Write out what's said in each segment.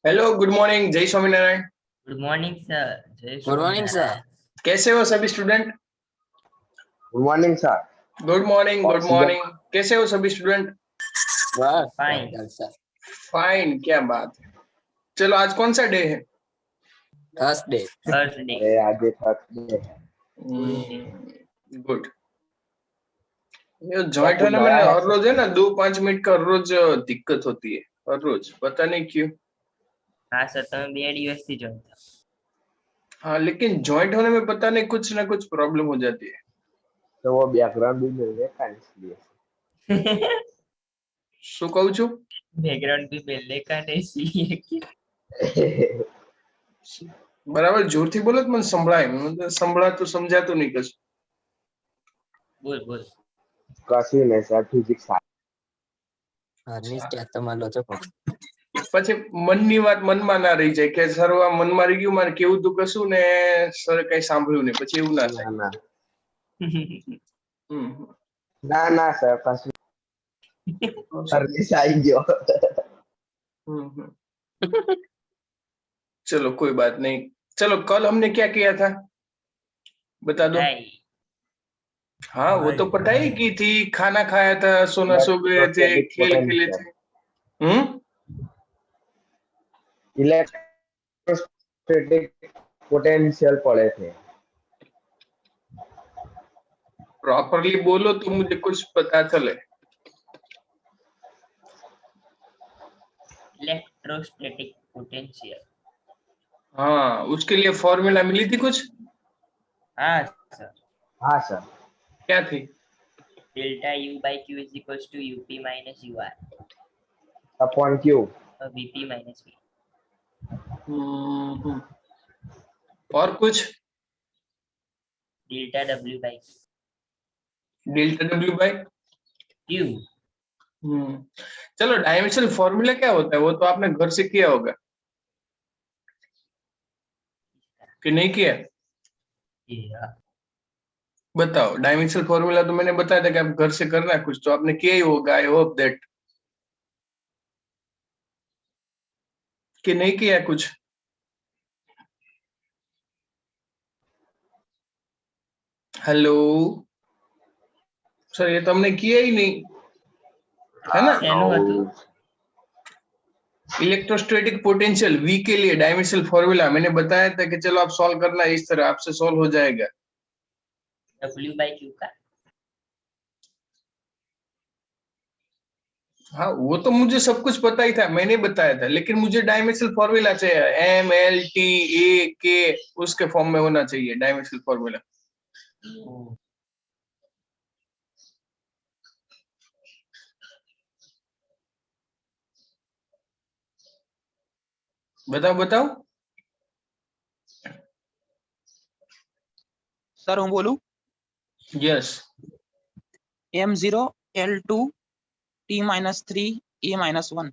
Hello, good morning, जय Swaminarayan. Good morning sir. जय good morning sir. Swaminarayan. कैसे हो सभी student? Good morning sir. Good morning, good oxygen morning. कैसे हो सभी स्टूडेंट? बस फाइन। बढ़िया सर। फाइन, क्या बात है। चलो, आज कौन सा डे है? थर्सडे। थर्सडे। अरे आज ये थर्सडे है। गुड। ये क्या जॉइंट कुछ होने में नया ना है हर सर? रोज है ना 2-5 मिनट का हर रोज दिक्कत होती है। हर रोज पता नहीं क्यों। हाँ सर, તમે 2 દિવસથી જોઈન થાવ। हाँ, लेकिन जॉइंट होने में पता नहीं कुछ ना कुछ प्रॉब्लम हो जाती है। तो वो बैकग्राउंड भी मिल गया इसलिए। શું કહું છું? બેકગ્રાઉન્ડ भी पहले का नहीं इसलिए कि બરાબર જોરથી બોલો તો મને સંભળાય. મને સંભળાતું સમજાતું નહીં કશું. बोल बोल। કશું નહીં સર, ફિઝિક્સ ઘરની સ્ટેટ તો માલો છો પણ પછી મનની વાત મનમાં ના રહી જાય કે સર આ મનમાં રહી ગયું, મારે કેવું તું કશું ને સર કઈ સાંભળ્યું નહીં, પછી એવું ના થાય. ના ના હમ. ના ના સર, કશું સર્વિસ આવી ગયો। हम्म। चलो कोई बात नहीं। चलो, कल हमने क्या किया था बता दो। पढ़ाई। हाँ, वो तो पढ़ाई की थी, खाना खाया था, सोना सो गए थे, इलेक्ट्रोस्टैटिक खेल खेले थे। हम्म। इलेक्ट्रोस्टैटिक पोटेंशियल पढ़े थे। प्रॉपरली बोलो तो मुझे कुछ पता चले। Electrostatic potential. हाँ, उसके लिए फॉर्मूला मिली थी कुछ। हाँ सर। हाँ सर। क्या थी? Delta U by Q is equals to UP minus UR upon Q. VP minus V। हम्म। और कुछ? Delta W by delta W by Q। चलो, डायमेंशनल फॉर्मूला क्या होता है वो तो आपने घर से किया होगा कि नहीं किया? बताओ, डायमेंशनल फॉर्मूला तो मैंने बताया था कि आप घर से करना है, कुछ तो आपने किया ही होगा। आई होप दैट कि नहीं किया कुछ। हेलो सर, ये तो हमने किया ही नहीं है ना। इलेक्ट्रोस्टैटिक पोटेंशियल V के लिए डायमेंशनल फॉर्मूला मैंने बताया था कि चलो आप सॉल्व करना, इस तरह आपसे सॉल्व हो जाएगा। W by Q का। हाँ, वो तो मुझे सब कुछ पता ही था, मैंने बताया था, लेकिन मुझे डायमेंशनल फॉर्मूला चाहिए। MLTAK उसके फॉर्म में होना चाहिए डायमेंशनल फॉर्मूला। बताओ बताओ। सर हूँ बोलू। Yes. M0 L2 T-3 A-1।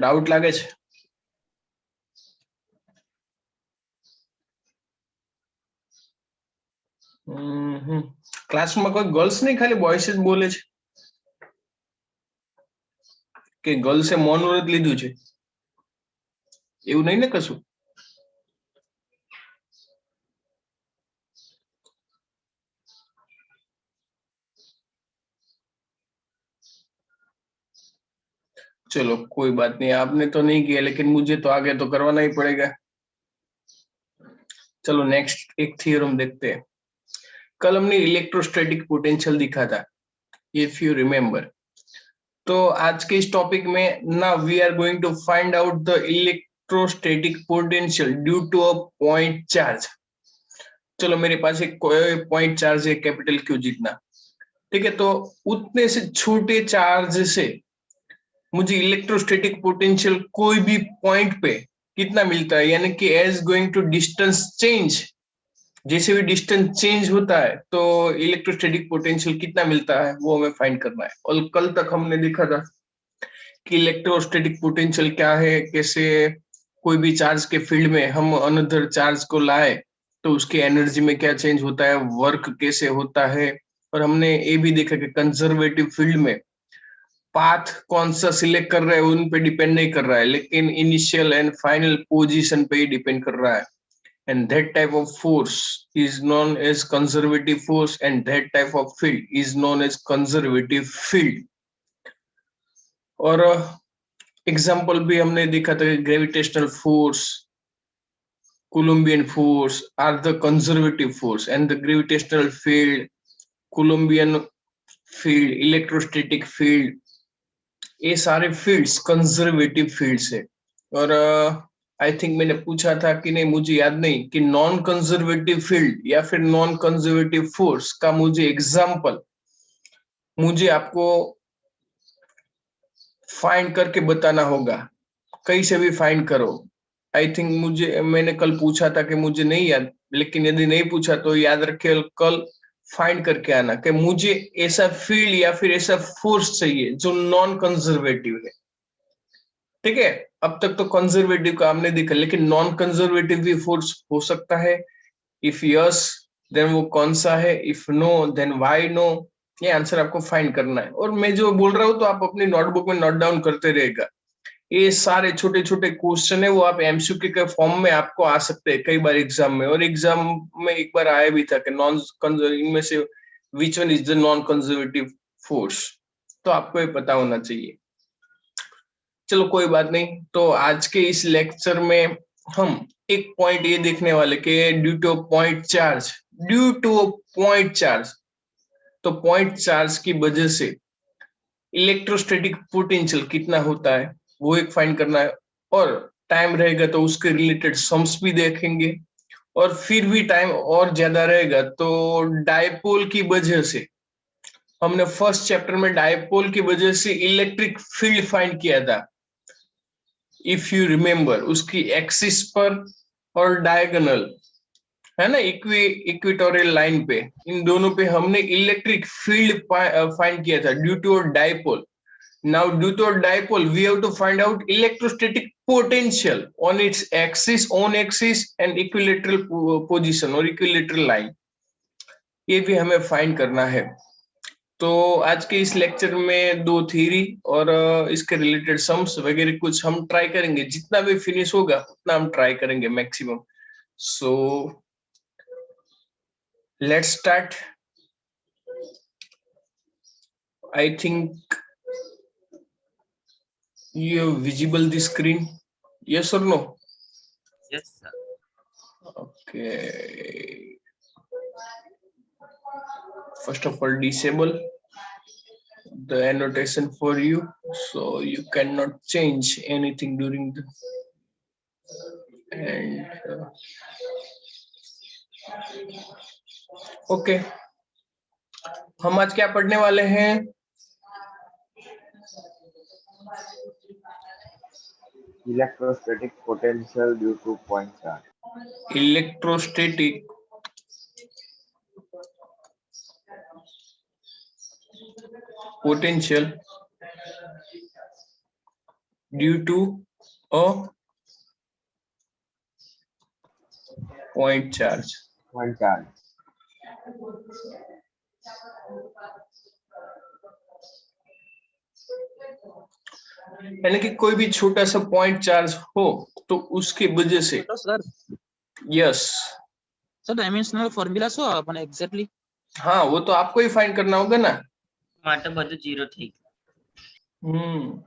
Doubt लागे છે। ક્લાસમાં કોઈ ગર્લ્સ નહીં, ખાલી બોયસ જ બોલે છે કે ગર્લ્સે મૌન વ્રત લીધું છે, એવું નહીં ને કશું? चलो कोई बात नहीं, आपने तो नहीं किया, लेकिन मुझे तो आगे तो करवाना ही पड़ेगा। चलो नेक्स्ट एक थ्योरम देखते हैं। कल हमने इलेक्ट्रोस्टैटिक पोटेंशियल दिखा था, इफ यू रिमेम्बर। तो आज के इस टॉपिक में ना we are going to find out the electrostatic potential due to a point charge. चलो, मेरे पास एक पॉइंट चार्ज है कैपिटल क्यू जितना, ठीक है। तो उतने से छोटे चार्ज से मुझे इलेक्ट्रोस्टैटिक पोटेंशियल कोई भी पॉइंट पे कितना मिलता है, यानी कि as going to distance change, जैसे भी डिस्टेंस चेंज होता है तो इलेक्ट्रोस्टैटिक पोटेंशियल कितना मिलता है वो हमें फाइंड करना है। और कल तक हमने देखा था कि इलेक्ट्रोस्टैटिक पोटेंशियल क्या है, कैसे कोई भी चार्ज के फील्ड में हम अनदर चार्ज को लाए तो उसकी एनर्जी में क्या चेंज होता है, वर्क कैसे होता है। और हमने ये भी देखा कि कंजर्वेटिव फील्ड में पाथ कौन सा सिलेक्ट कर रहा है उन पे डिपेंड नहीं कर रहा है, लेकिन इनिशियल एंड फाइनल पोजीशन पे ही डिपेंड कर रहा है. And that type of force is known as conservative force, and that type of field is known as conservative field. और एग्जाम्पल भी हमने देखा था कि gravitational force, Coulombian force are the conservative force, and the gravitational field, Coulombian field, electrostatic field, ये सारे fields conservative fields है. और आई थिंक मैंने पूछा था कि नहीं, मुझे याद नहीं, कि नॉन कंजर्वेटिव फील्ड या फिर नॉन कंजर्वेटिव फोर्स का मुझे एग्जांपल मुझे आपको फाइंड करके बताना होगा. कहीं से भी फाइंड करो. आई थिंक मैंने कल पूछा था कि मुझे नहीं याद, लेकिन यदि नहीं पूछा तो याद रखे, कल फाइंड करके आना कि मुझे ऐसा फील्ड या फिर ऐसा फोर्स चाहिए जो नॉन कंजर्वेटिव है. ठीक है, अब तक तो कंजर्वेटिव का हमने देखा, लेकिन नॉन कंजर्वेटिव भी फोर्स हो सकता है. इफ यस देन वो कौन सा है, if no then why no. ये आंसर आपको फाइंड करना है. और मैं जो बोल रहा हूँ तो आप अपनी नोटबुक में नोट डाउन करते रहेगा. ये सारे छोटे छोटे क्वेश्चन है, वो आप एमसीक्यू के फॉर्म में आपको आ सकते हैं कई बार एग्जाम में. और एग्जाम में एक बार आया भी था कि नॉन इनमें से which one is the non conservative force, तो आपको ये पता होना चाहिए. चलो कोई बात नहीं. तो आज के इस लेक्चर में हम एक पॉइंट ये देखने वाले कि ड्यू टू पॉइंट चार्ज, तो पॉइंट चार्ज की वजह से इलेक्ट्रोस्टैटिक पोटेंशियल कितना होता है वो एक फाइंड करना है. और टाइम रहेगा तो उसके रिलेटेड सम्स भी देखेंगे. और फिर भी टाइम और ज्यादा रहेगा तो डायपोल की वजह से, हमने फर्स्ट चैप्टर में डायपोल की वजह से इलेक्ट्रिक फील्ड फाइंड किया था. इफ यू रिमेम्बर, उसकी एक्सिस पर और डायगोनल है ना, इक्वेटोरियल लाइन पे, इन दोनों पे हमने इलेक्ट्रिक फील्ड फाइंड किया था due to dipole. Now due to dipole we have to find out electrostatic potential on its axis and equilateral position और इक्विलेटरल लाइन. ये भी हमें फाइंड करना है. तो आज के इस लेक्चर में 2 थ्योरी और इसके रिलेटेड सम्स वगैरह कुछ हम ट्राई करेंगे. जितना भी फिनिश होगा उतना हम ट्राई करेंगे maximum. So let's start. I think you visible the screen, yes or no? Yes, sir. Okay, first of all disable the annotation for you, so you cannot change anything during the and okay. हम आज क्या पढ़ने वाले हैं? Electrostatic potential due to point charge. Electrostatic potential due to a point charge. Point charge. यानी कि कोई भी छोटा सा पॉइंट चार्ज हो तो उसकी वजह से. Hello, sir. Yes. Sir dimensional formula so अपन एग्जैक्टली. हाँ, वो तो आपको ही फाइंड करना होगा ना. માટે બધું 0 થઈ ગયું.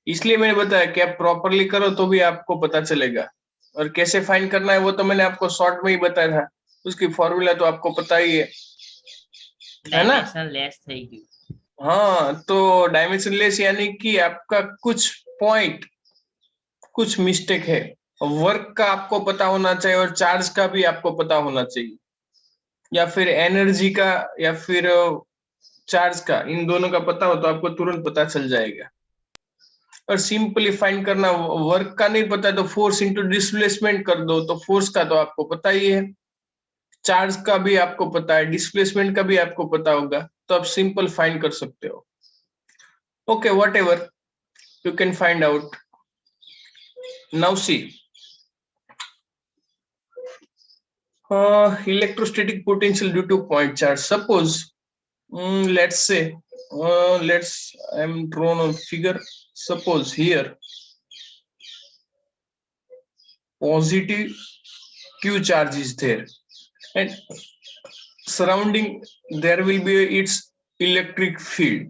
इसलिए मैंने बताया कि आप प्रॉपरली करो तो भी आपको पता चलेगा. और कैसे फाइंड करना है वो तो मैंने आपको शॉर्ट में ही बताया था. उसकी फॉर्मूला तो आपको पता ही है ना. ડાયમેન્શન લેસ થઈ ગયું. हाँ, तो डायमेंशनलेस यानी कि आपका कुछ पॉइंट कुछ मिस्टेक है. वर्क का आपको पता होना चाहिए और चार्ज का भी आपको पता होना चाहिए, या फिर एनर्जी का या फिर चार्ज का, इन दोनों का पता हो तो आपको तुरंत पता चल जाएगा. और सिंपली फाइंड करना. वर्क का नहीं पता तो फोर्स इनटू डिस्प्लेसमेंट कर दो, तो फोर्स का तो आपको पता ही है, चार्ज का भी आपको पता है, डिस्प्लेसमेंट का भी आपको पता होगा, तो आप सिंपल फाइंड कर सकते हो. Okay, whatever you can find out. Now see, electrostatic potential due to point charge. Suppose let's say let's I'm drawn a figure. Suppose here positive Q charge is there, and surrounding there will be its electric field.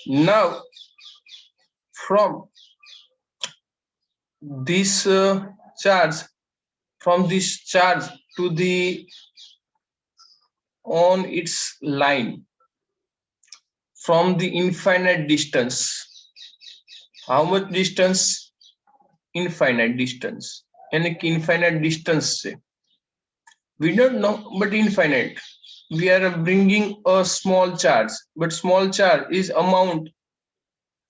Now from this charge, from this charge to the on its line, from the infinite distance, how much distance? Infinite distance. यानी कि infinite distance से we don't know, but infinite. We are bringing a small charge, but small charge is amount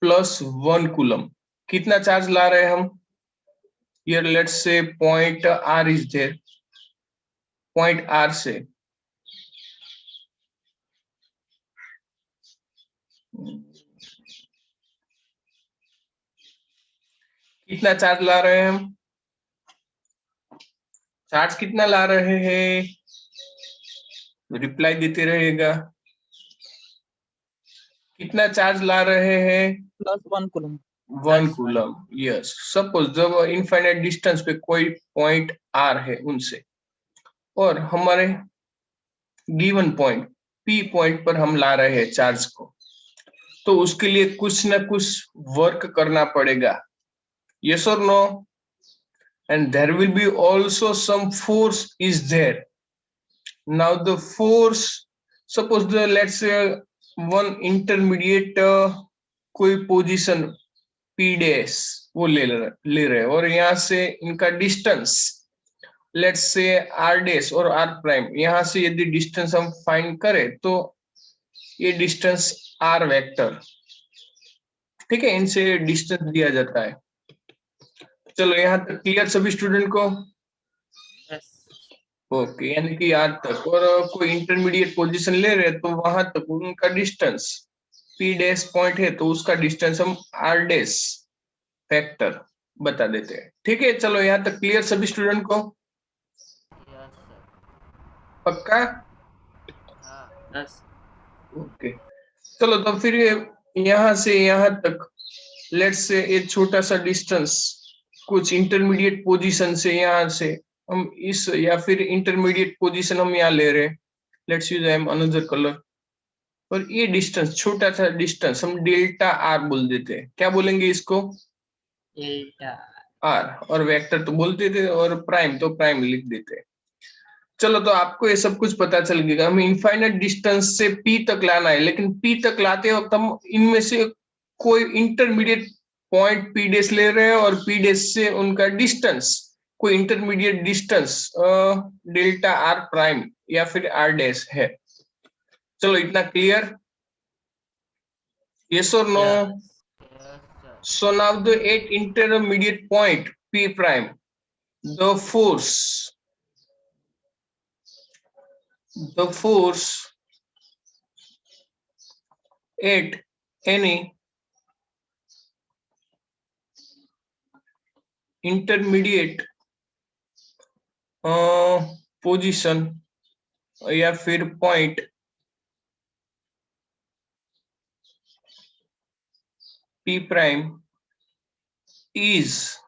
plus 1 coulomb. कितना charge ला रहे हैं हम? Here let's say point R is there. Point R से कितना charge ला रहे हैं हम? चार्ज कितना ला रहे हैं? रिप्लाई देते रहेगा. कितना चार्ज ला रहे हैं? plus 1 coulomb. 1 coulomb. Yes. Suppose जब इनफाइनाइट डिस्टेंस पे कोई पॉइंट आर है उनसे, और हमारे गिवन पॉइंट पी पॉइंट पर हम ला रहे हैं चार्ज को, तो उसके लिए कुछ ना कुछ वर्क करना पड़ेगा. यस और no? And there will be also some force is there. Now the force, suppose the let's say one intermediate कोई पोजीशन पी डैश वो ले रहे हैं, और यहाँ से इनका distance let's say R dash और आर प्राइम, यहाँ से यदि डिस्टेंस हम फाइंड करें तो ये डिस्टेंस आर वेक्टर, ठीक है, इनसे डिस्टेंस दिया जाता है. चलो यहाँ तक क्लियर सभी स्टूडेंट को? Yes. ओके. यानी कि यहाँ तक, और कोई इंटरमीडिएट पोजीशन ले रहे हैं तो वहां तक उनका डिस्टेंस पी डैश पॉइंट है तो उसका डिस्टेंस हम आर डैश फैक्टर बता देते हैं. ठीक है, चलो यहाँ तक क्लियर सभी स्टूडेंट को? Yes, sir. पक्का? Yes. ओके. चलो तो फिर यहाँ से यहाँ तक लेट्स से एक छोटा सा डिस्टेंस कुछ इंटरमीडिएट पोजीशन से यहाँ से हम इस, या फिर इंटरमीडिएट पोजीशन हम यहाँ ले रहे हैं. Let's use um another colour. और ये डिस्टेंस, छोटा सा डिस्टेंस हम डेल्टा आर बोल देते हैं. क्या बोलेंगे इसको? Delta. आर. और वेक्टर तो बोलते थे, और प्राइम तो प्राइम लिख देते हैं. चलो तो आपको ये सब कुछ पता चल गया. हमें इनफाइनाइट डिस्टेंस से पी तक लाना है, लेकिन पी तक लाते वक्त हम इनमें से कोई इंटरमीडिएट पॉइंट पी डैश ले रहे हैं, और पी डैश से उनका डिस्टेंस कोई intermediate distance delta R prime या फिर आर डैश है. चलो इतना क्लियर? यस और no? Yes, sir. So now the at intermediate point P prime, the force at any intermediate position या फिर point P prime is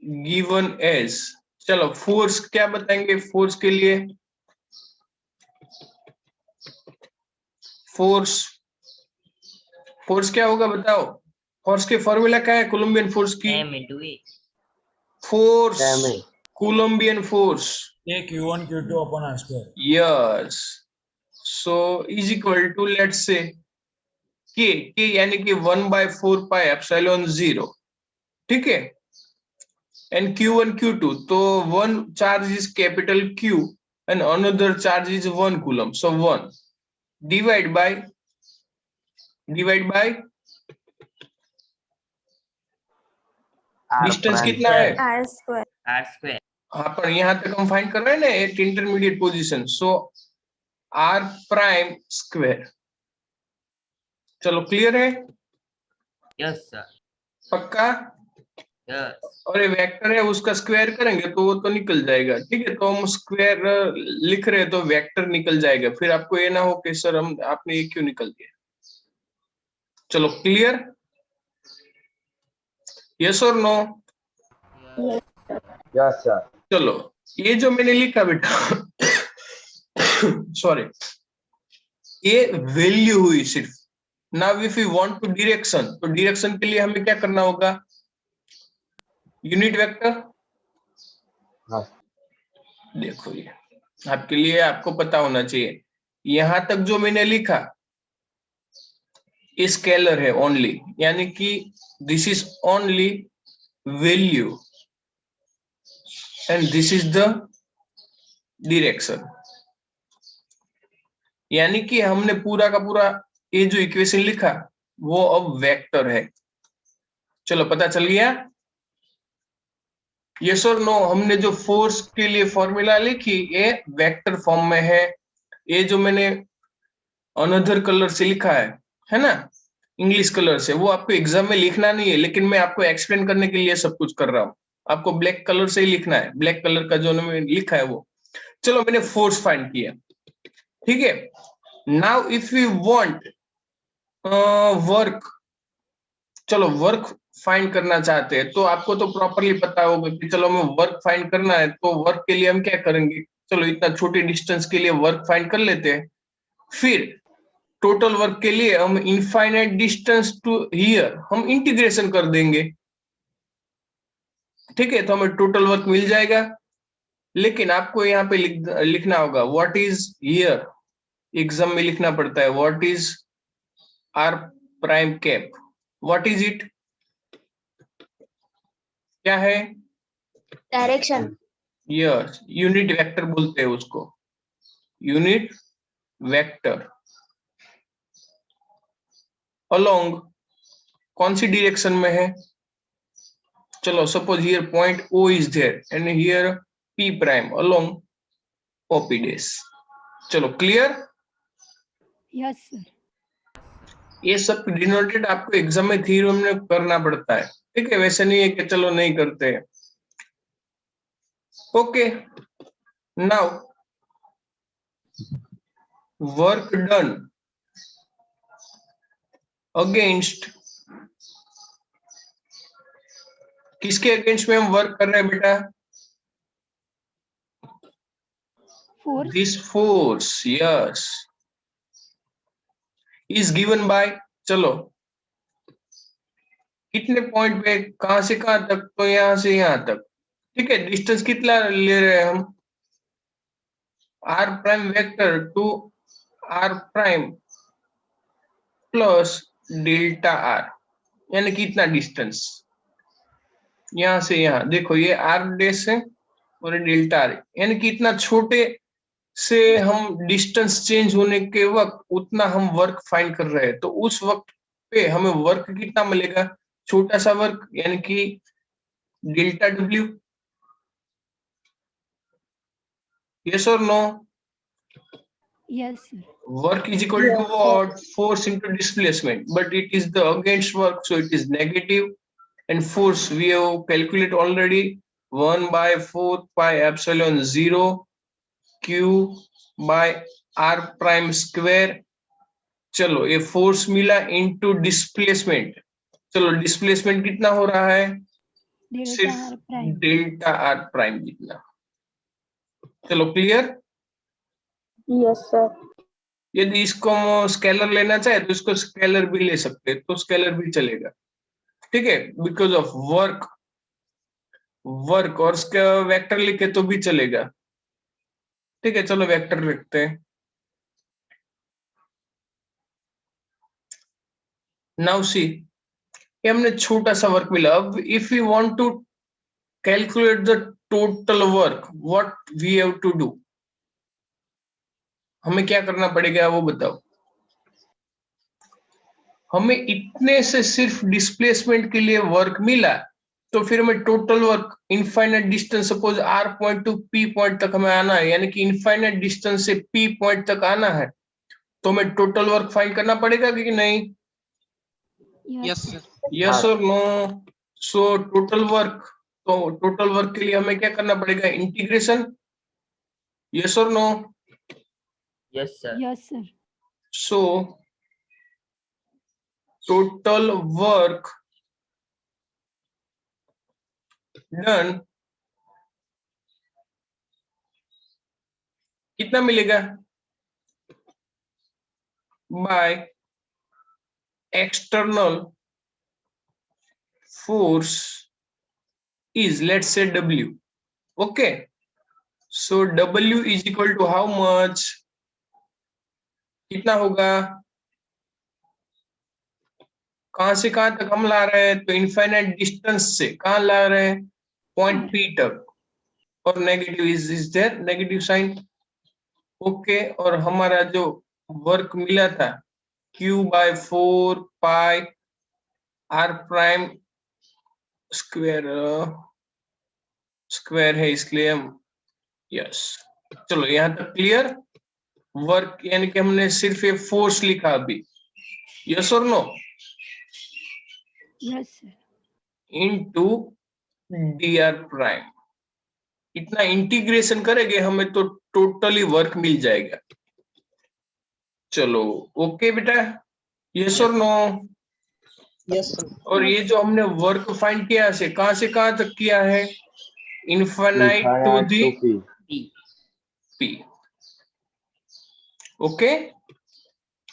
given as, चलो force क्या बताएंगे? फोर्स के लिए फोर्स क्या होगा बताओ? फोर्स के फॉर्मूला क्या है कोलंबियन फोर्स की? M into E. Force, Damn it. Coulombian force. A Q1 Q2 upon R square. Yes. So is equal to let's say k यानी कि 1/4 pi epsilon 0. ठीक है? And Q1 Q2, तो one charge is capital Q and another charge is 1 coulomb. So 1 divide by R distance prime. कितना है? R square. R square. हाँ, पर यहाँ तक हम फाइंड कर रहे हैं ना at intermediate position. So R prime square. चलो क्लियर है? Yes, sir. पक्का? Yes. और ये वेक्टर है उसका स्क्वायर करेंगे तो वो तो निकल जाएगा, ठीक है। तो हम स्क्वायर लिख रहे हैं तो वेक्टर निकल जाएगा, फिर आपको ये ना हो कि सर हम आपने ये क्यों निकल दिया। चलो क्लियर, यस और नो। Yes sir. चलो ये जो मैंने लिखा बेटा सॉरी, ये वैल्यू हुई सिर्फ। Now if you want to direction, तो डायरेक्शन के लिए हमें क्या करना होगा, यूनिट वेक्टर। हाँ देखो ये आपके लिए आपको पता होना चाहिए, यहां तक जो मैंने लिखा स्केलर है ओनली, यानी कि this is only value and this is the direction. यानी कि हमने पूरा का पूरा ये जो इक्वेशन लिखा वो अब वेक्टर है। चलो पता चल गया, यस और नो। हमने जो फोर्स के लिए फॉर्मूला लिखी ये वेक्टर फॉर्म में है। ये जो मैंने अनदर कलर से लिखा है ना, इंग्लिश कलर से, वो आपको एग्जाम में लिखना नहीं है, लेकिन मैं आपको एक्सप्लेन करने के लिए सब कुछ कर रहा हूँ। आपको ब्लैक कलर से ही लिखना है, ब्लैक कलर का जो मैंने लिखा है वो। चलो मैंने फोर्स फाइंड किया, ठीक है। Now if you want work, चलो वर्क फाइंड करना चाहते हैं तो आपको तो प्रॉपरली पता होगा कि चलो हमें वर्क फाइंड करना है, तो वर्क के लिए हम क्या करेंगे, चलो इतना छोटे डिस्टेंस के लिए वर्क फाइंड कर लेते हैं। फिर टोटल वर्क के लिए हम इनफाइनाइट डिस्टेंस टू हियर हम इंटीग्रेशन कर देंगे, ठीक है। तो हमें टोटल वर्क मिल जाएगा। लेकिन आपको यहाँ पे लिखना होगा व्हाट इज हियर, एग्जाम में लिखना पड़ता है what is R prime cap, what is it, क्या है, डायरेक्शन। यस, यूनिट वेक्टर बोलते हैं उसको, यूनिट वेक्टर। अलोंग कौन सी डायरेक्शन में है, चलो suppose here point O is there and here P prime along OP dash. चलो क्लियर, यस सर। ये सब डिनोटेड आपको एग्जाम में थ्योरम में करना पड़ता है, ठीक है। वैसे नहीं है कि चलो नहीं करते। Okay, now work done against, किसके अगेंस्ट में हम वर्क कर रहे हैं बेटा, force. This force, yes, is given by, चलो कितने पॉइंट पे, कहां से कहां तक, तो यहां से यहां तक, ठीक है। डिस्टेंस कितना ले रहे हैं हम, r prime vector to r prime plus delta r, यानी कितना डिस्टेंस यहां से यहां, देखो ये r डैश है और डेल्टा r, यानी कि इतना छोटे से हम डिस्टेंस चेंज होने के वक्त उतना हम वर्क फाइंड कर रहे हैं, तो उस वक्त पे हमें वर्क कितना मिलेगा, छोटा सा वर्क, यानी कि डेल्टा W। यस और no, yes sir. work is equal to what, force into displacement, but it is the against work, so it is negative. And force we have calculated already, 1 by 4 pi epsilon 0 q by r prime square। चलो ये force मिला into displacement, चलो displacement कितना हो रहा है, सिर्फ delta r prime जितना। चलो क्लियर, यस सर। यदि इसको हम स्केलर लेना चाहे तो इसको स्केलर भी ले सकते हैं, तो स्केलर भी चलेगा, ठीक है। बिकॉज ऑफ वर्क, वर्क और वेक्टर लिखे तो भी चलेगा, ठीक है। चलो वेक्टर लिखते हैं। नाउ सी, ये हमने छोटा सा वर्क मिला। अब if you want to calculate the total work, what we have to do, हमें क्या करना पड़ेगा वो बताओ। हमें इतने से सिर्फ डिस्प्लेसमेंट के लिए वर्क मिला, तो फिर हमें total work infinite distance, suppose R point two P point तक हमें आना है, यानी कि इनफाइनाइट डिस्टेंस से P पॉइंट तक आना है, तो हमें टोटल वर्क फाइंड करना पड़ेगा कि नहीं, यस सर। यस और नो। सो टोटल वर्क, तो टोटल वर्क के लिए हमें क्या करना पड़ेगा? इंटीग्रेशन, यस और no? Yes, sir. Yes, sir. So total work done कितना मिलेगा? By external force is, let's say, W. Okay, so W is equal to how much? कितना होगा? कहां से कहां तक हम ला रहे हैं? तो इनफाइनाइट डिस्टेंस से कहां ला रहे हैं? पॉइंट P तक, और negative is there, negative sign. Okay, और हमारा जो वर्क मिला था Q/4 r prime square, square है इसलिए हम, यस, चलो यहां तक क्लियर। वर्क यानी कि हमने सिर्फ ये फोर्स लिखा अभी, यस और no? Yes, sir. Into dr prime, इतना इंटीग्रेशन करेंगे हमें तो टोटली वर्क मिल जाएगा। चलो ओके बेटा, यस और नो? Yes, sir. और ये जो हमने वर्क फाइंड किया से कहां तक किया है? Infinite to Infinite the to P. P. P। Okay,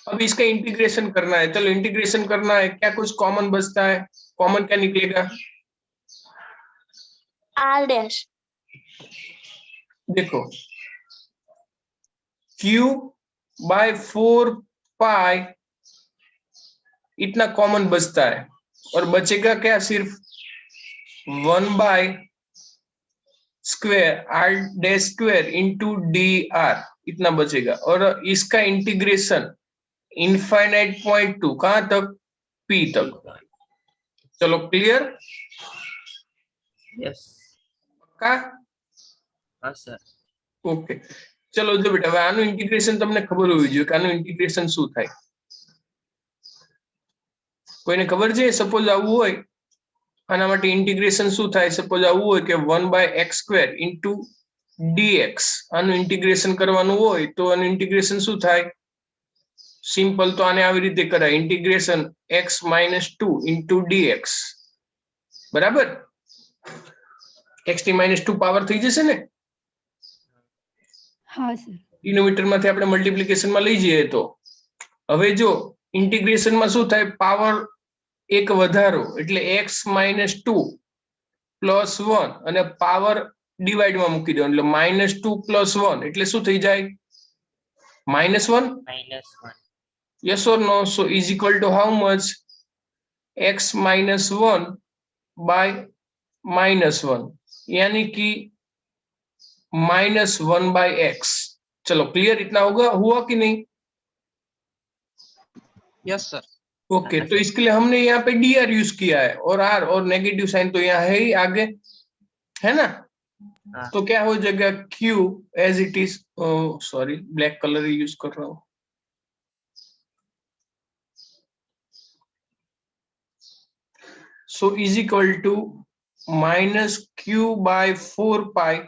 अब इसका इंटीग्रेशन करना है। चलो इंटीग्रेशन करना है, क्या कुछ कॉमन बचता है? कॉमन क्या निकलेगा? R dash. देखो Q/4 इतना कॉमन बचता है, और बचेगा क्या? सिर्फ 1 square r dash square into dr, इतना बचेगा। और इसका इंटीग्रेशन इनफाइनाइट पॉइंट टू कहां तक? P तक। चलो क्लियर? Yes. का हाँ sir. ઓકે, ચલો જો બેટા હવે આનું ઇન્ટિગ્રેશન તમને ખબર હોવી જોઈએ કે આનું ઇન્ટિગ્રેશન શું થાય। કોઈને ખબર છે? સપોઝ આવું હોય, આના માટે ઇન્ટિગ્રેશન શું થાય? સપોઝ આવું હોય કે 1/x² ઇન્ટુ dx, આનું ઇન્ટિગ્રેશન કરવાનું હોય તો આનું ઇન્ટિગ્રેશન શું થાય? સિમ્પલ, તો આને આવી રીતે કરાય, ઇન્ટિગ્રેશન x - 2 ઇન્ટુ dx, બરાબર? x ની -2 પાવર થઈ જશે ને? हाँ, sir. डिनोमिनेटर માંથી આપણે મલ્ટીપ્લિકેશન માં લઈ જઈએ તો હવે જો ઇન્ટિગ્રેશન માં શું થાય? પાવર એક વધારો એટલે x - 2 + 1 અને પાવર ડિવાઇડ માં મૂકી દો એટલે -2 + 1 એટલે શું થઈ જાય? -1। -1. yes or no? so is equal to how much? x - 1 by -1 यानी कि -1/x। चलो क्लियर, इतना होगा, हुआ कि नहीं? Yes, sir. ओके, तो इसके लिए हमने यहाँ पे dr यूज किया है, और r और नेगेटिव साइन तो यहाँ है ही आगे, है ना? हाँ। तो क्या हो जाएगा? q as it is, sorry black colour use कर रहा हूँ। So is equal to -q/4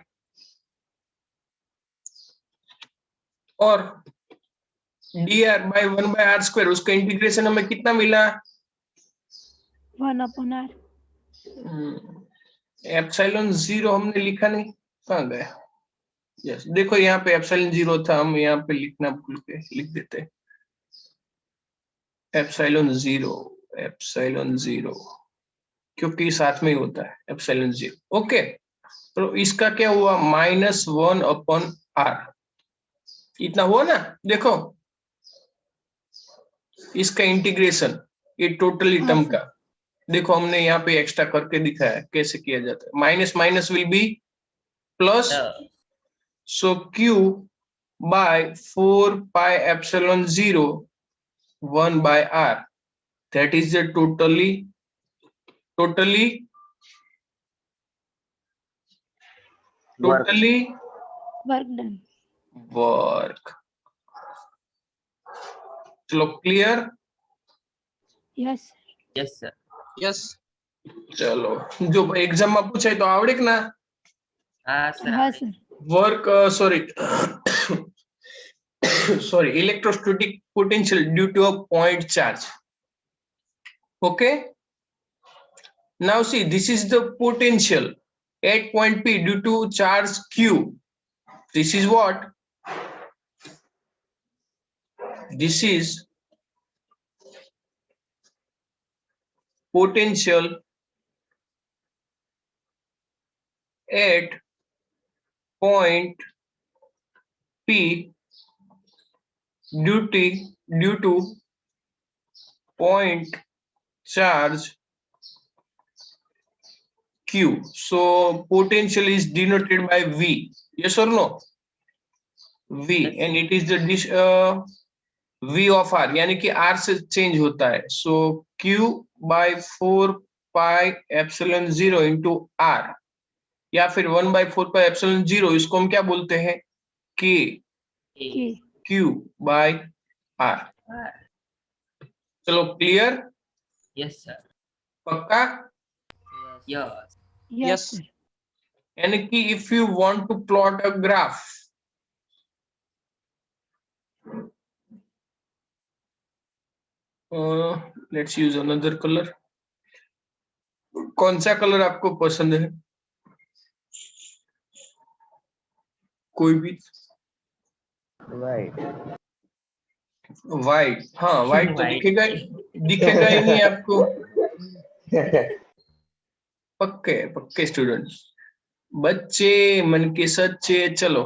और dr/1/r², उसका इंटीग्रेशन हमें कितना मिला? 1/r. एप्सिलॉन 0 हमने लिखा नहीं, कहाँ गया? यस, देखो यहाँ पे एप्सिलॉन 0 था, हम यहाँ पे लिखना भूल के लिख देते एप्सिलॉन 0, क्योंकि साथ में ही होता है एप्सिलॉन 0। ओके, तो इसका क्या हुआ? -1/r, इतना हुआ ना? देखो इसका इंटीग्रेशन, ये टोटली टर्म का, देखो हमने यहाँ पे एक्स्ट्रा करके दिखाया कैसे किया जाता है। Minus minus will be plus, so q/4πε0 1/r, that is the totally Work done. Work. चलो clear? Yes. Yes, sir. Yes. चलो जो एग्जाम में पूछे तो आवड़े के ना हाँ सर हाँ sir work sorry electrostatic potential due to a point charge. Okay, now see this is the potential at point P due to charge Q. This is what? This is potential at point P due to point charge Q. So potential is denoted by V. Yes or no? V. Yes. And it is the V of R, यानी कि R से change होता है. So Q by 4 pi epsilon 0 into R या फिर 1 by 4 pi epsilon 0, इसको हम क्या बोलते हैं? K के Q by R. चलो क्लियर? यस सर पक्का? Yes yes Yes. सर यानी कि if you want to plot a graph, let's use another color. कौन सा कलर आपको पसंद है? कोई भी? Right. व्हाइट. हाँ व्हाइट तो White. दिखेगा ही नहीं आपको. पक्के स्टूडेंट्स, बच्चे मन के सच्चे. चलो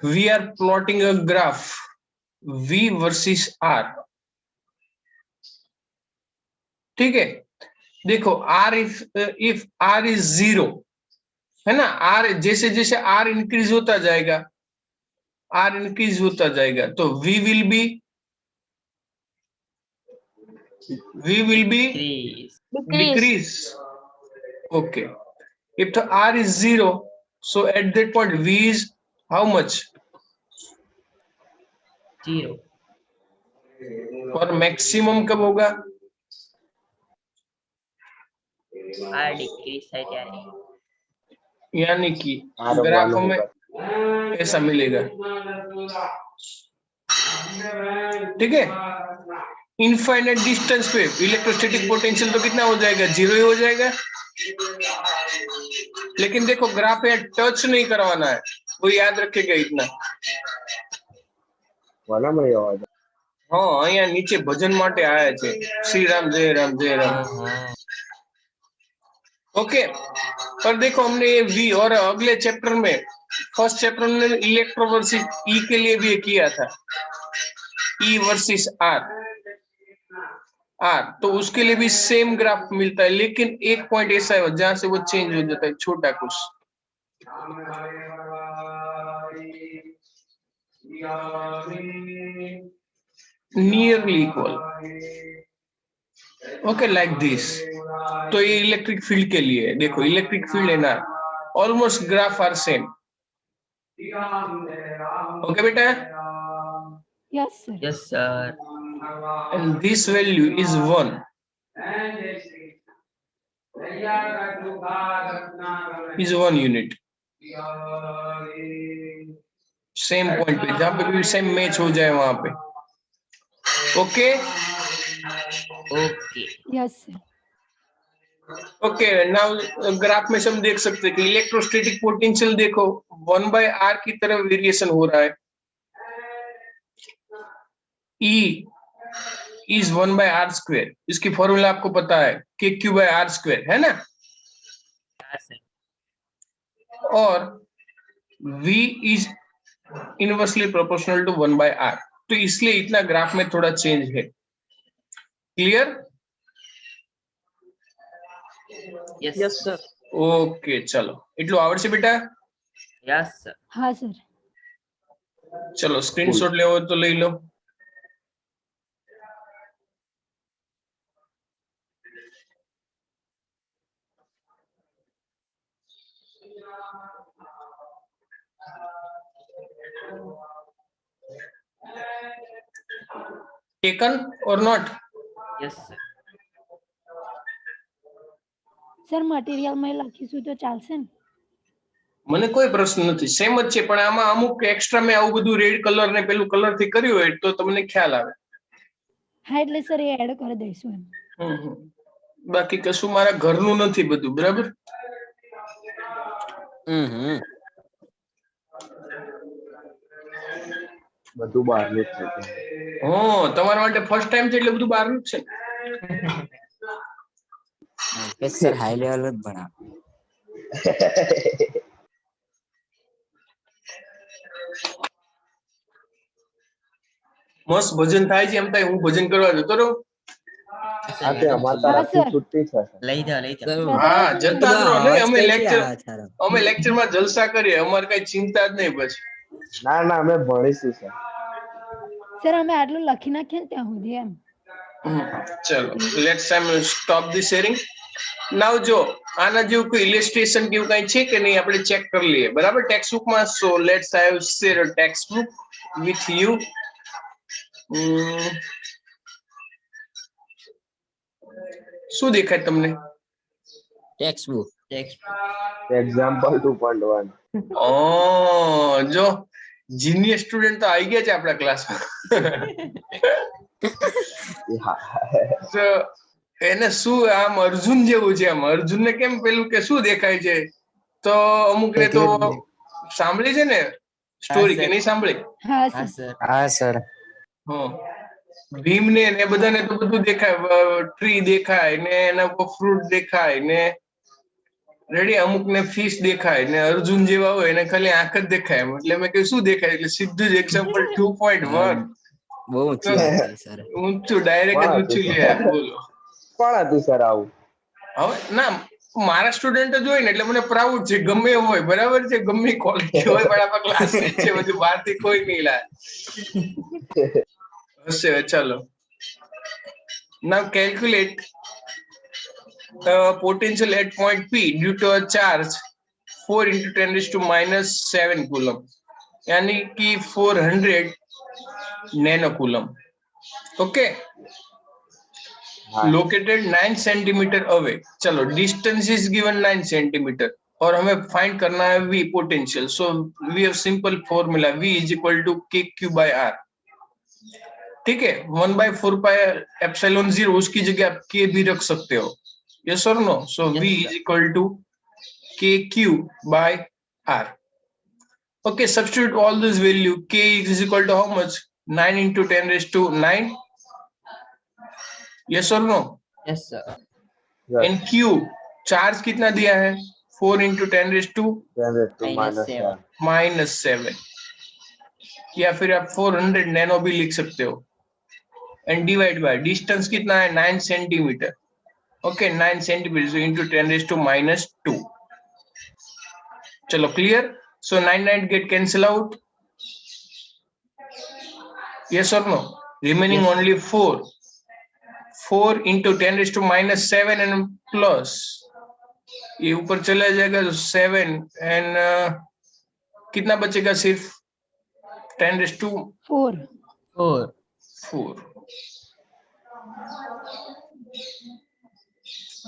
we are plotting a graph V versus R. ठीक है, देखो R if R is 0 है ना, R जैसे जैसे R इंक्रीज होता जाएगा, R इंक्रीज होता जाएगा तो V will be Decrease. decrease. Okay, if the R is 0, so at that point V is how much? 0. और मैक्सिमम कब होगा? R decrease है त्यारे. यानी कि R ग्राफ one में होगा. ऐसा मिलेगा. ठीक है, इनफाइनाइट डिस्टेंस पे इलेक्ट्रोस्टैटिक पोटेंशियल तो कितना हो जाएगा? 0 ही हो जाएगा. लेकिन देखो ग्राफ यार टच नहीं करवाना है, वो याद रखेगा इतना. वाला में होगा. हाँ અહીંયા નીચે ભજન માટે આયા છે. શ્રી રામ જય રાम जय राम. ओके, पर देखो हमने ये V और अगले चैप्टर में फर्स्ट चैप्टर में इलेक्ट्रो वर्सेस E के लिए भी किया था, E वर्सेस R. तो उसके लिए भी सेम ग्राफ मिलता है, लेकिन एक पॉइंट ऐसा है जहां से वो चेंज हो जाता है, छोटा कुछ. Nearly equal. Okay like this. तो ये इलेक्ट्रिक फील्ड के लिए देखो, इलेक्ट्रिक फील्ड है ना, almost graph are same. Okay बेटा, yes sir Yes sir. and this value is 1. is 1 unit. Same point पे, जहां पे भी सेम मैच हो जाए वहां पे. Okay Okay. Yes sir okay, now graph में से हम देख सकते हैं कि इलेक्ट्रोस्टैटिक पोटेंशियल देखो 1/r की तरफ वेरिएशन हो रहा है. E is 1/r². इसकी फॉर्मूला आपको पता है, KQ/r², है ना. Yes sir. और V is inversely proportional to 1/r. तो इसलिए इतना ग्राफ में थोड़ा चेंज है. Clear? Yes. Yes, sir. Okay चलो, એટલું આવડશે બેટા? Yes sir. हाँ सर चलो स्क्रीनशॉट लेવો હોય તો લઈ લો. टेकन और नॉट? Yes sir. સર મટીરિયલમાં લખીશું તો ચાલશે ને? મને કોઈ પ્રશ્ન નથી, સેમ જ છે, પણ આમાં અમુક એક્સ્ટ્રા મેં આવું બધું રેડ કલર ને પેલું કલર થી કર્યું હોય તો તમને ખ્યાલ આવે. હા એટલે સર એ એડ કરી દઈશું એમ. બાકી કશું મારા ઘરનું નથી બધું, બરાબર? બધું બહારનું જ છે. તમારા માટે ફર્સ્ટ ટાઈમ છે એટલે બધું બહારનું જ છે. સર હાઈ લેવલ જ ભણાવ. મસ્ત ભજન થાય છે, એમ થાય હું ભજન કરવા જતો રહું. હા તે અમારા તરફથી છુટ્ટી છે સર. લઈ જાઓ. હા, જતા જ રહો ને, અવાજ અમે લેક્ચરમાં જલસા કરીએ, અમારે કઈ ચિંતા જ નહીં પછી. ના ના અમે ભણીશું સર. સર અમે આટલું લખી નાખીએ ને ત્યાં સુધી એમ. ચલો, લેટ્સ સ્ટોપ ધી શેરિંગ. નાવ જો આના જેવું કોઈ ઇલિસ્ટ્રેશન કેવું કઈ છે કે નહીં આપણે ચેક કરી લઈએ, બરાબર? ટેક્સ્ટ બુકમાં. So let's I have share a text book with you. શું દેખાય તમને? Text book. એક્ઝામ્પલ 2.1. જો જીનિયસ સ્ટુડન્ટ તો આવી ગયા છે આપણા ક્લાસમાં. તો એને શું આમ અર્જુન જેવું છે, આમ અર્જુનને કેમ પેલું કે શું દેખાય છે, તો અમુક ને તો સાંભળી છે ને સ્ટોરી કે નહીં સાંભળી? હા હા સર. સર. હા સર. ભીમ ને બધાને તો બધું દેખાય, ટ્રી દેખાય ને એના ઉપર ફ્રૂટ દેખાય ને રેડી, અમુક ને ફિશ દેખાય ને અર્જુન જેવા હોય એને ખાલી આંખ જ દેખાય. એટલે મેં કહ્યું શું દેખાય, એટલે સીધું જ એક્ઝામ્પલ 2.1. બહુ ઊંચી વાત છે સર. ઊંચું ડાયરેક્ટ જ ઊંચું લે. બોલો કોણ હતું સર આવું? હવે ના, મારા સ્ટુડન્ટ જ હોય ને એટલે મને પ્રાઉડ છે, ગમે એવું હોય, બરાબર છે, ગમે ક્વોલિટી હોય, પણ આપણા ક્લાસમેટ છે, બધું બહારથી કોઈ નહીં લાય હશે. ચાલો, નાઉ calculate potential at point P due to a charge 4 into 10 raised to minus 7 coulomb, यानी कि 400 nano coulomb. Okay. Located 9 centimeter away. चलो, distance is given 9 centimeter और हमें find करना है V potential. So we have simple formula, V is equal to KQ by R. ठीक है, 1/4 pi epsilon 0, उसकी जगह आप K भी रख सकते हो. Yes or no? So Yes, V sir. is equal to KQ by R. Okay, substitute all this value. K is equal to how much? 9 into 10 raised to 9. Yes or no? Yes sir. And Q, charge कितना दिया है? 4 into 10 raised to -7. -7. या फिर आप 400 nano भी लिख सकते हो. And divide by distance कितना है? 9 centimetre. Okay, 9 centimeters into 10 raised to -2. चलो, clear? So 9 get cancel out. Yes or no? Remaining Yes. only 4. 4 into 10 raised to -7 and plus. ये ऊपर चला जाएगा 7 and कितना बचेगा? सिर्फ 10 raised to 4. 4.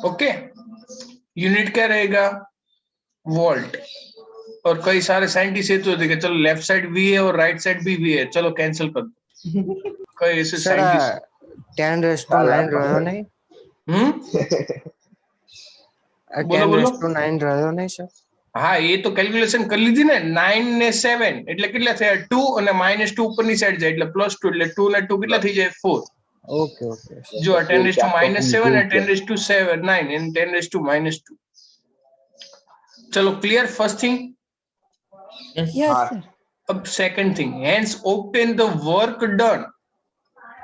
ओके, यूनिट क्या रहेगा? वोल्ट. और कई सारे साइंटिस्ट ये तो देखे, चलो लेफ्ट साइड भी है और राइट साइड भी है, चलो कैंसिल कर दो. कई ऐसे साइंटिस्ट 10 raised to 9 રહ્યો નહીં? બોલો, 10 બોલો. raised to 9 રહ્યો નહીં સર? હા, એ તો કેલ્ક્યુલેશન કરી લીધી ને. 9 ને 7 એટલે કેટલા થયા? 2 અને -2 ઉપરની સાઈડ જાય એટલે +2 એટલે 2 ને 2 કેટલા થઈ જાય? 4. Okay okay. જો 10 raised to -7 and 10 raised to 7 9 and 10 raised to -2. चलो, clear? First thing. Yes. Yes हाँ. sir. अब second thing, hence obtain the work done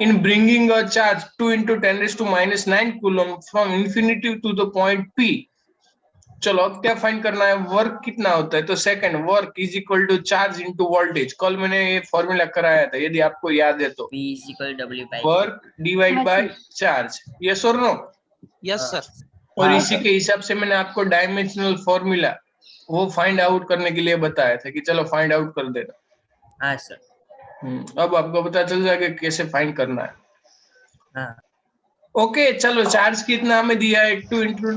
in bringing a charge 2 into 10 raised to -9 coulomb from infinity to the point P. चलो, अब क्या find करना है? Work कितना होता है? तो second, work is equal to charge into voltage. कल मैंने ये फॉर्मूला कराया था, यदि आपको याद है तो. V is equal to W by work divide हाँ, बाय sir. चार्ज. यस और नो? Yes sir. और हाँ, इसी सर. के हिसाब से मैंने आपको डायमेंशनल फॉर्मूला वो फाइंड आउट करने के लिए बताया था कि चलो फाइंड आउट कर देना. हाँ सर. अब आपको पता चल जाएगा कैसे फाइंड करना है. हाँ. ओके, चलो, चार्ज कितना हमें दिया है? 2 into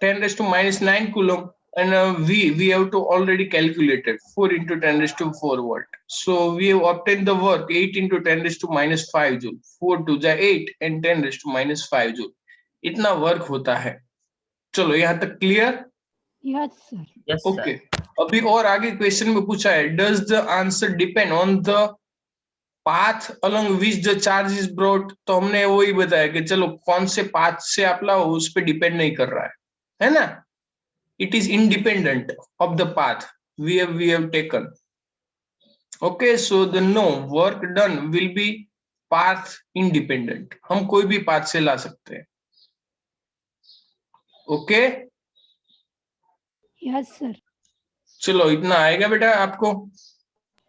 10 raised to minus 9 coulomb, and we have to already calculated 4 into 10 raised to 4 volt. So we have obtained the work 8 into 10 raised to minus 5 joule. 4 to 8 and 10 raised to minus 5 joule. इतना work होता है. चलो यहाँ तक clear? Yes sir. Yes, okay. sir. अभी और आगे question में पूछा है, does the answer depend on the path along which the charge is brought. तो हमने वही बताया कि चलो कौन से पाथ से आप लाओ उस पर डिपेंड नहीं कर रहा है ना. It is independent of the path we have taken. Okay, so the no work done will be path independent. हम कोई भी पाथ से ला सकते हैं. Okay, yes sir. चलो इतना आएगा बेटा आपको.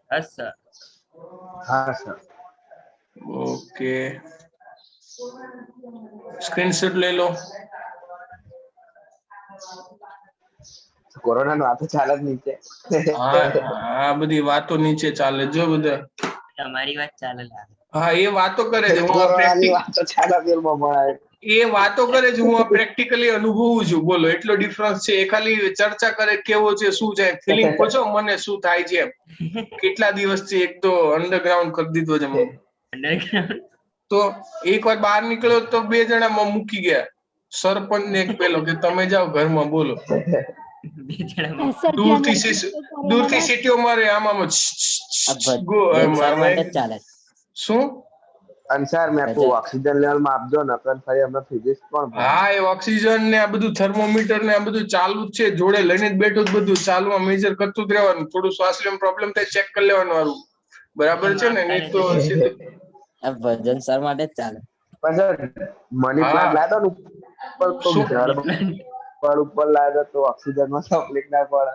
Yes, sir. हाँ सर. ओके, स्क्रीनशॉट ले लो. કોરોના નું આ તો ચાલે જ નહીં છે. આ બધી વાતો નીચે ચાલે જો બધા. તમારી વાત ચાલે લાગે. હા, એ વાતો કરે છે. હું આ કોરોનાની practical- વાતો ચાલે ફિલ્મમાં ભણાય. એ વાતો કરે છે, હું આ પ્રેક્ટિકલી અનુભવું છું. બોલો, એટલો ડિફરન્સ છે. એ ખાલી ચર્ચા કરે કેવો છે, શું છે, ફિલિંગ પૂછો મને શું થાય છે. કેટલા દિવસથી એક તો અંડરગ્રાઉન્ડ કરી દીધો છે મને. Underground. તો એકવાર બહાર નીકળ્યો તો બે જણા મૂકી ગયા, સરપંચ ને એક પેલો, કે તમે જાઓ ઘરમાં. બોલો, બે જણા यस सर. દૂરથી સીટીઓ મારે આમાં આ વલસાડ માટે જ ચાલે છે. શું. અને સર મેં આપું ઓક્સિજન લેવલ માપજો ને પણ ફરી અમે ફિઝિક્સ પણ હા, એ ઓક્સિજન ને આ બધું થર્મોમીટર ને આ બધું ચાલુ જ છે. જોડે લઈને જ બેઠું જ બધું ચાલુમાં મેજર કરતું જ રહેવાનું. થોડું શ્વાસ લેવામાં પ્રોબ્લેમ થાય ચેક કરી લેવાનું વાળું. બરાબર છે ને? નહીં તો સીધું આ વજન સર માટે જ ચાલે. પણ સર મની પ્લાન્ટ લાવ્યો ને ઉપર તો શું? ઝાડ પર ઉપર લાવ્યો તો ઓક્સિજન માં તકલીફ ના પડે.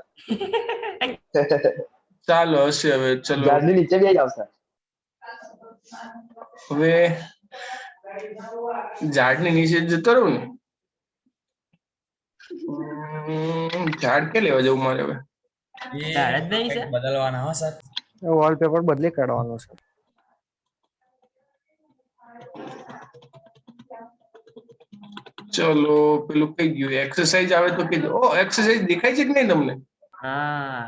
ચાલો હશે. હવે ચલો, ઝાડની નીચે બેસી જાવ સર. હવે ઝાડની નીચે જતો રહું ને. ઝાડ કે લેવા જવું મારે હવે? એ તારા જ નહીં, કંઈક sir? બદલવાના હો સર. વોલપેપર બદલી કાઢવાનો છે. ચલો, પેલું કઈ ગયું? એક્સરસાઇઝ આવે તો કીધું. ઓ, એક્સરસાઇઝ દેખાય છે કે નહીં તમને? હા.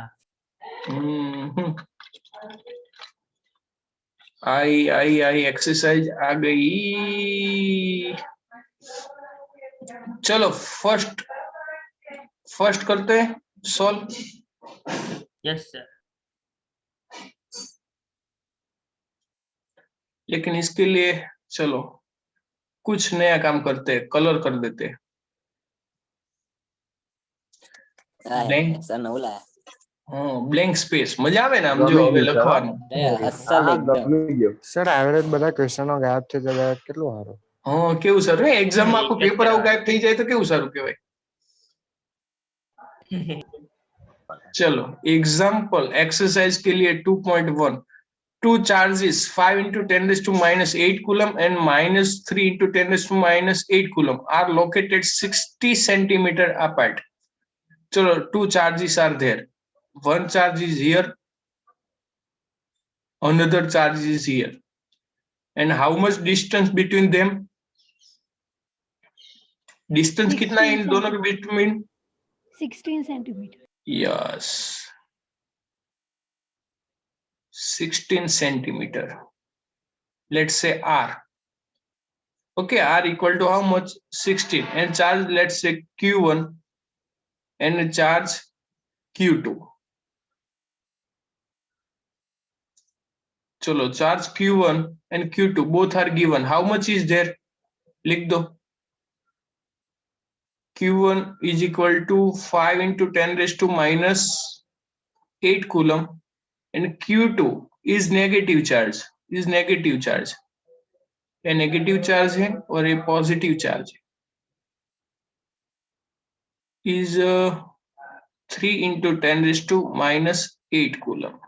आई एक्सरसाइज आ गई. चलो फर्स्ट करते हैं सॉल्व. Yes, sir. लेकिन इसके लिए चलो कुछ नया काम करते हैं, कलर कर देते हैं. Blank. સર નવું લાયા. બ્લેન્ક સ્પેસ મજા આવે ને આમ જો હવે લખવાનું. અસલ એકદમ. ગમી ગયો. સર એવરેજ બધા ક્વેશ્ચનો ગાયબ થઈ જાય કેટલું સારું. હા, કેવું સારું. એક્ઝામ માં આખું પેપર આવું ગાયબ થઈ જાય તો કેવું સારું કહેવાય. चलो एग्जाम्पल एक्सरसाइज के लिए 2.1 two charges 5 into 10 raised to minus 8 coulomb and minus 3 into 10 raised to minus 8 coulomb are located 60 centimeter apart. Chalo, two charges are there. One charge is here, another charge is here. And how much distance between them? Distance kitna in dono ke between? 16 centimeter. Yes, 16 centimeter. Let's say R. Okay, R equal to how much? 16. And charge, let's say Q1 and charge Q2. Chalo, charge Q1 and Q2 both are given. How much is there? Likh do. Q1 is equal to 5 into 10 raised to minus 8 coulomb and Q2 is negative charge. A negative charge है और a positive charge is 3 into 10 raised to minus 8 coulomb.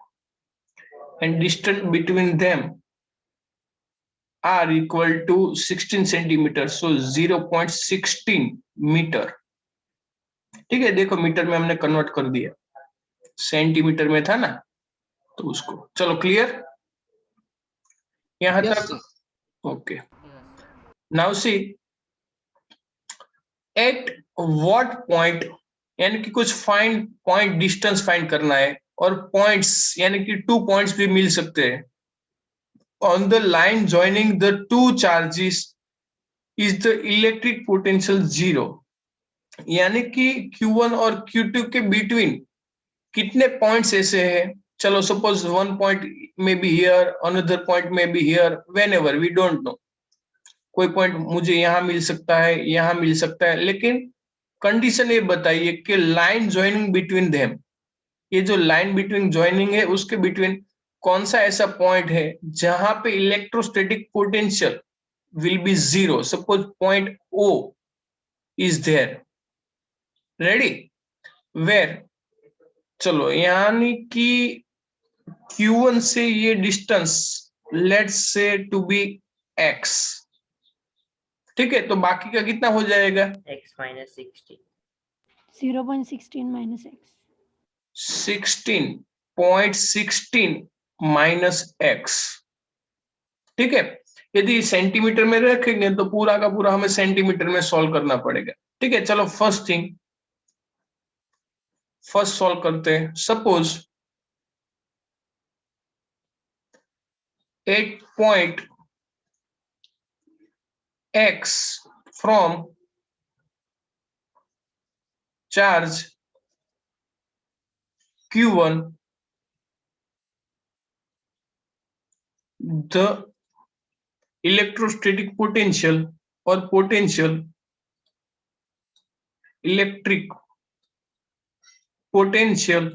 And distance between them are equal to 16 centimeters, so 0.16 metre. ठीक है, देखो metre में हमने convert कर दिया, centimetre में था ना तो उसको. चलो क्लियर यहाँ तक? Okay. Now see, at what point, यानी कि कुछ फाइंड पॉइंट डिस्टेंस फाइंड करना है, और पॉइंट्स यानी कि 2 पॉइंट्स भी मिल सकते हैं। On the line joining the 2 charges is the electric potential 0, यानी कि Q1 और Q2 के बिटवीन कितने पॉइंट्स ऐसे हैं। चलो suppose 1 point may be here, another point may be here, whenever we don't know, कोई पॉइंट मुझे यहाँ मिल सकता है, यहाँ मिल सकता है, लेकिन कंडीशन ये बताइए कि लाइन ज्वाइनिंग बिटवीन देम, ये जो लाइन बिटवीन ज्वाइनिंग है उसके बिटवीन कौन सा ऐसा पॉइंट है जहां पे electrostatic potential will be 0। Suppose point O is there, ready, where, चलो यानी कि Q1 से ये distance let's say to be x, ठीक है, तो बाकी का कितना हो जाएगा, x minus 16. 0.16 minus x. 16.16 minus x, ठीक है। यदि सेंटीमीटर में रखेंगे तो पूरा का पूरा हमें सेंटीमीटर में सॉल्व करना पड़ेगा, ठीक है। चलो फर्स्ट सॉल्व करते हैं। Suppose 8 point x from charge Q1, the electrostatic potential or potential electric potential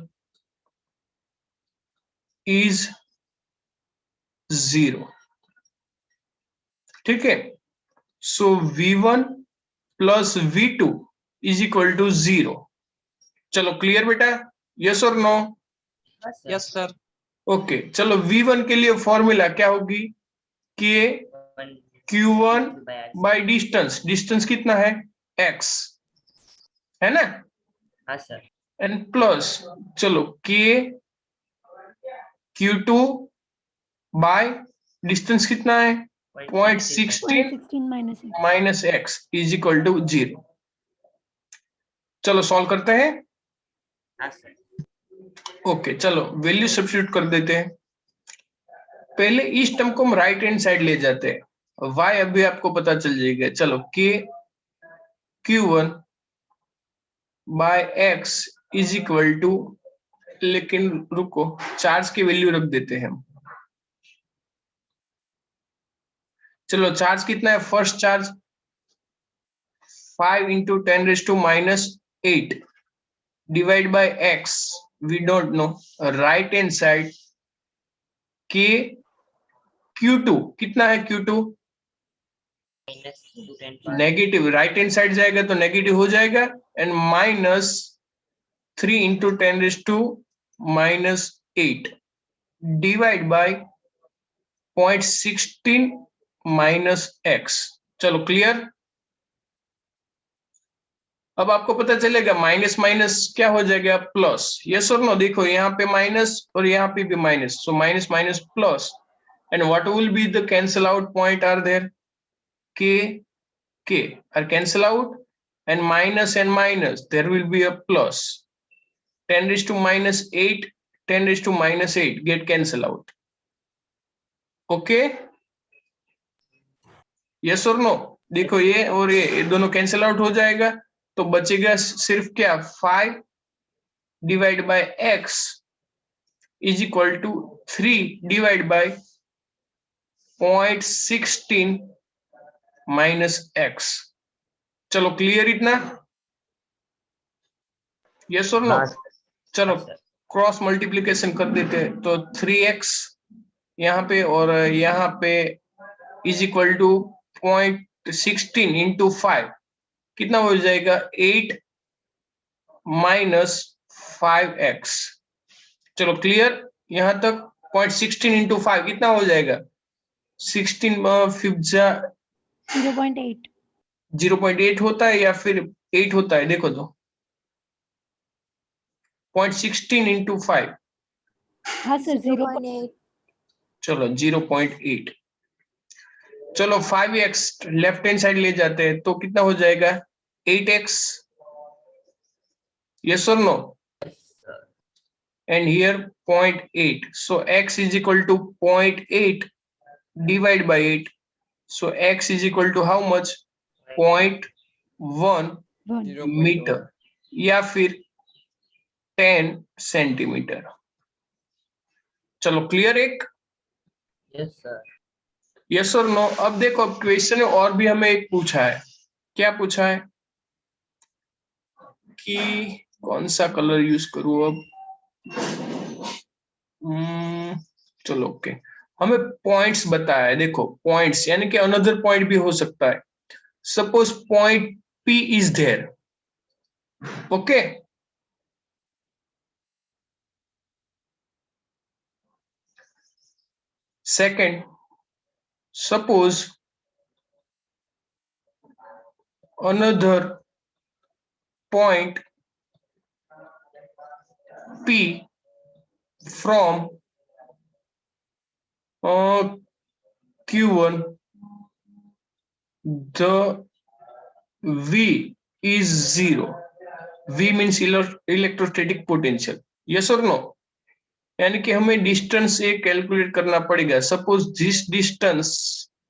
is 0, ठीक है। So V1 plus V2 is equal to 0। चलो क्लियर बेटा, यस और no? Yes, sir. Yes sir. Okay, चलो V1 के लिए फॉर्मूला क्या होगी कि One Q1 by r. By distance, distance कितना है x, है ना, हाँ सर. एंड प्लस चलो K Q2 बाय डिस्टेंस कितना है 0.16 0.16 minus x. Minus x is equal to 0। चलो सॉल्व करते हैं। हाँ सर. ओके चलो वैल्यू सब्स्टिट्यूट कर देते हैं। पहले इस टर्म को हम राइट हैंड साइड ले जाते हैं, y अभी आपको पता चल जाएगा। चलो k Q1 by x is equal to, लेकिन रुको चार्ज की वैल्यू रख देते हैं हम। चलो चार्ज कितना है, first charge 5 into 10 raised to minus 8 divide by x, we don't know, right hand side k Q2 कितना है, Q2 Minus 2 10 power. Negative, right hand side जाएगा तो नेगेटिव हो जाएगा, and minus 3 into 10 raised to minus 8 divide by 0.16 minus x। चलो clear. अब आपको पता चलेगा माइनस माइनस क्या हो जाएगा, प्लस, यस और नो। देखो यहाँ पे माइनस और यहाँ पे भी minus, so minus minus plus, and what will be the cancel out point are there, k are cancel out, and minus there will be a plus, 10 raised to minus 8 10 raised to minus 8 get cancel out, okay, yes or no। देखो ये और ये दोनों cancel out हो जाएगा, तो बचेगा सिर्फ क्या, 5 divide by x is equal to 3 divide by 0.16 minus x। चलो क्लियर इतना, यस और नो। हाँ चलो हाँ, सर. क्रॉस मल्टीप्लिकेशन कर देते हैं, तो 3x यहाँ पे और यहाँ पे इज इक्वल टू 0.16 इंटू 5 कितना हो जाएगा, 8 माइनस 5x। चलो क्लियर यहाँ तक। 0.16 इंटू 5 कितना हो जाएगा, 16 फिफ्थ 0.8. 0.8 होता है या फिर 8 होता है, देखो तो 0.16 इंटू 5, हाँ सर 0.8. चलो 0.8। चलो 5x लेफ्ट हैंड साइड ले जाते हैं तो कितना हो जाएगा, 8x Yes or no? Yes, sir. And here 0.8. So x is equal to 0.8 divided by 8. So x is equal to how much? 0.1 1. Metre या फिर 10 सेंटीमीटर। चलो क्लियर एक? Yes, sir. यस और नो? अब देखो, अब क्वेश्चन और भी हमें एक पूछा है। क्या पूछा है कि कौन सा कलर यूज करूं अब? चलो ओके, हमें पॉइंट्स बताया है। देखो पॉइंट्स यानी कि अनदर पॉइंट भी हो सकता है। Suppose point P is there, okay. Second, suppose another point P from Q1, the V is 0. V means electrostatic potential. Yes or no? यानी कि हमें डिस्टेंस ए कैलकुलेट करना पड़ेगा। Suppose this distance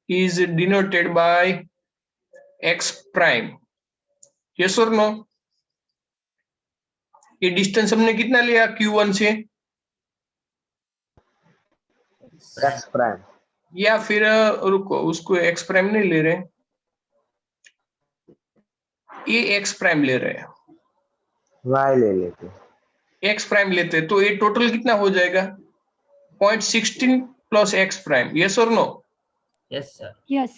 is denoted by x prime. Yes और no? ये distance हमने कितना लिया Q1 से? Ex prime. या फिर रुको, उसको x प्राइम नहीं ले रहे, ये x प्राइम ले रहे हैं, वाई ले लेते। x प्राइम लेते, तो ये टोटल कितना हो जाएगा? 0.16 प्लस x प्राइम। यस और नो? Yes, sir. Yes.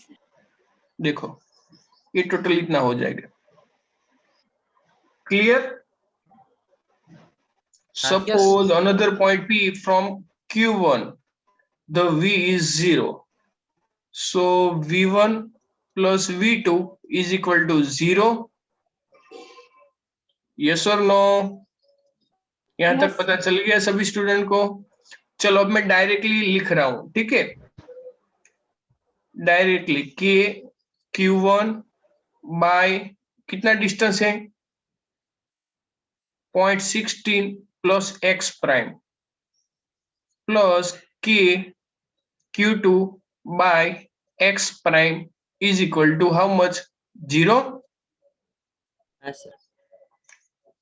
देखो ये टोटल इतना हो जाएगा। Clear? Suppose another point P from Q1, the V is 0. So V1 plus V2 is equal to 0. Yes or no? यहां Yes. तक पता चल गया सभी स्टूडेंट को? चलो अब मैं डायरेक्टली लिख रहा हूं, ठीक है? डायरेक्टली के Q1 बाय कितना डिस्टेंस है? 0.16 प्लस x प्राइम प्लस के Q2 by x prime is equal to how much? 0। Yes, sir.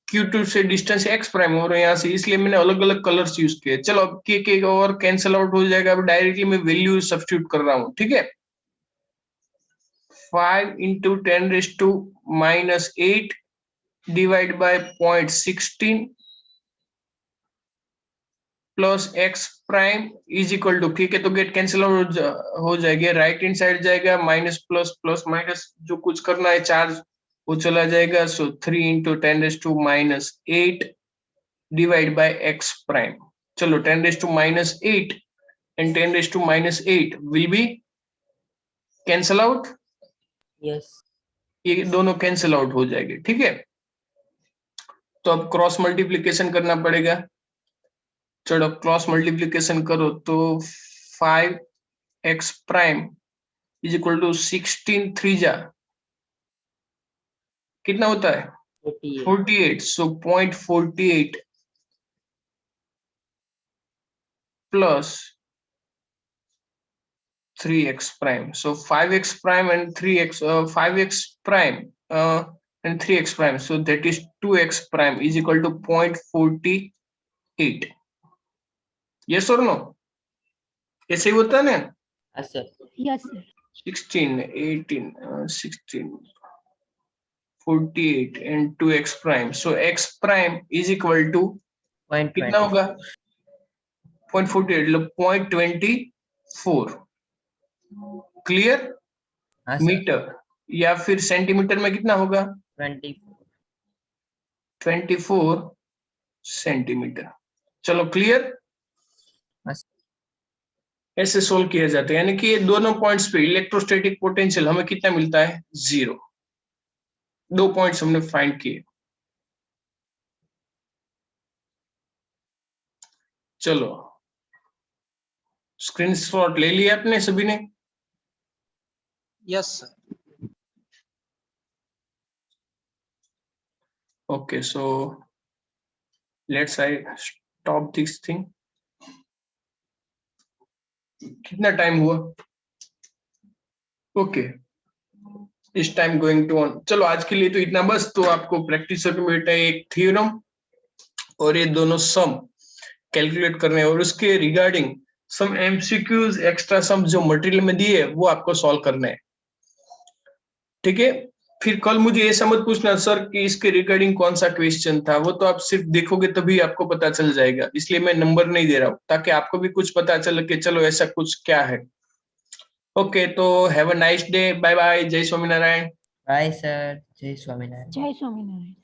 Q2 से डिस्टेंस x प्राइम हो रहा है यहाँ से, इसलिए मैंने अलग अलग कलर्स यूज किए। चलो अब के और कैंसिल आउट हो जाएगा। अब डायरेक्टली मैं वैल्यू सब्स्टिट्यूट कर रहा हूँ, ठीक है? 5 into 10 raised to minus 8 divided by 0.16 plus x prime is equal to, ठीक है, तो गेट कैंसिल आउट हो जाएगा, राइट हैंड साइड जाएगा, माइनस प्लस प्लस माइनस जो कुछ करना है चार्ज वो चला जाएगा। सो 3 into 10 raised to minus 8 divided by x prime. चलो 10 raised to minus 8 and 10 raised to minus 8 will be cancel out. Yes. ये दोनों कैंसिल आउट हो जाएंगे, ठीक है? तो अब क्रॉस मल्टीप्लिकेशन करना पड़ेगा। चलो क्रॉस मल्टीप्लिकेशन करो तो 5x prime is equal to 16 3 जा कितना होता है? 48. 48. So 0.48 plus 3x prime. So 5x prime and 3x, 5x prime and 3x prime. So that is 2x prime is equal to 0.48. Yes or no? ऐसे ही होता है ना? Yes, sir. Yes, sir. 16, 18, 16, 48 and 2x prime. So x prime is equal to कितना होगा? 0.48 मतलब 0.24. Clear? Yes, sir. Metre या फिर centimetre में कितना होगा? 24. 24 सेंटीमीटर। चलो क्लियर? Yes. ऐसे सोल्व किया जाता है, यानी कि ये दोनों पॉइंट्स पे इलेक्ट्रोस्टैटिक पोटेंशियल हमें कितना मिलता है? 0। दो पॉइंट्स हमने फाइंड किए। चलो स्क्रीनशॉट ले लिया आपने सभी ने? Yes, sir. Okay, so let's I stop this thing. कितना टाइम हुआ? ओके, इस टाइम गोइंग टू ऑन। चलो आज के लिए तो इतना बस। तो आपको प्रैक्टिस में बेटा एक थ्योरम और ये दोनों सम कैलकुलेट करने हैं और उसके रिगार्डिंग सम एमसीक्यूज एक्स्ट्रा सम जो मटेरियल में दिए वो आपको सॉल्व करने हैं। ठीक है, फिर कल मुझे ऐसा मत पूछना सर कि इसके रिगार्डिंग कौन सा क्वेश्चन था, वो तो आप सिर्फ देखोगे तभी आपको पता चल जाएगा, इसलिए मैं नंबर नहीं दे रहा हूँ ताकि आपको भी कुछ पता चले कि चलो ऐसा कुछ क्या है। ओके, तो have a nice day, bye bye, जय स्वामीनारायण। बाय सर, जय स्वामीनारायण। जय स्वामीनारायण।